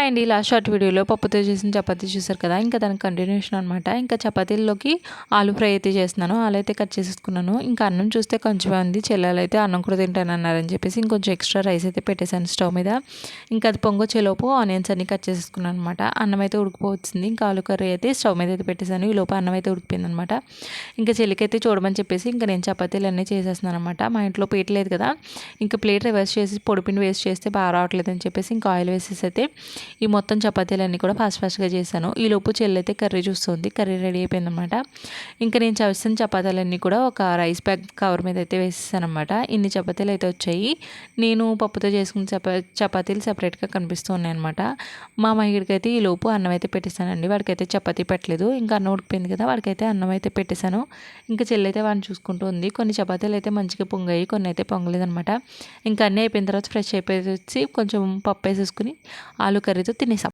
And ఈ last short వీడియోలో పప్పుతో చేసిన చపాతీ చూసారు కదా, ఇంకా దానికి కంటిన్యూషన్ అనమాట. ఇంకా చపాతీల్లోకి ఆలు ఫ్రై అయితే చేస్తున్నాను. ఆలు అయితే కట్ చేసేసుకున్నాను. ఇంకా అన్నం చూస్తే కొంచెమే ఉంది. చెల్లెలు అయితే అన్నం కూడా తింటానన్నారని చెప్పేసి ఇంకొంచెం ఎక్స్ట్రా రైస్ అయితే పెట్టేశాను స్టవ్ మీద. ఇంకా అది పొంగొచ్చేలోపు ఆనియన్స్ అన్ని కట్ చేసేసుకున్నాను అనమాట. అన్నం అయితే ఉడికిపోవచ్చింది. ఇంకా ఆలు కర్రీ అయితే స్టవ్ మీద అయితే పెట్టేశాను. ఈ లోపు అన్నం అయితే ఉడికిపోయింది అనమాట. ఇంకా చెల్లికైతే చూడమని చెప్పేసి ఇంకా నేను చపాతీలు అన్నీ చేసేస్తున్నాను అనమాట. మా ఇంట్లో ప్లేట్ లేదు కదా, ఇంకా ప్లేట్ రివర్స్ చేసి పొడిపిండి వేస్ట్ చేస్తే బాగా రావట్లేదు అని చెప్పేసి ఇంకా ఆయిల్ వేసేసి అయితే ఈ మొత్తం చపాతీలన్నీ కూడా ఫాస్ట్గా చేశాను. ఈలోపు చెల్లైతే కర్రీ చూస్తుంది. కర్రీ రెడీ అయిపోయిందనమాట. ఇంకా నేను చేసిన చపాతీలన్నీ కూడా ఒక రైస్ బ్యాగ్ కవర్ మీద అయితే వేసేసాను అనమాట. ఇన్ని చపాతీలు అయితే వచ్చాయి. నేను పప్పుతో చేసుకున్న చపాతీలు సపరేట్గా కనిపిస్తూ ఉన్నాయి అనమాట. మా మహిడికి అయితే ఈలోపు అన్నం అయితే పెట్టేశానండి. వాడికైతే చపాతీ పెట్టలేదు. ఇంకా అన్నం ఉడికిపోయింది కదా, వాడికైతే అన్నం అయితే పెట్టేశాను. ఇంకా చెల్లైతే వాడిని చూసుకుంటూ ఉంది. కొన్ని చపాతీలు అయితే మంచిగా పొంగాయి, కొన్ని అయితే పొంగలేదనమాట. ఇంకా అన్నీ అయిపోయిన తర్వాత ఫ్రెష్ అయిపోయి వచ్చి కొంచెం పప్పు వేసేసుకుని ఆలు కర్రీతో తినేసాం.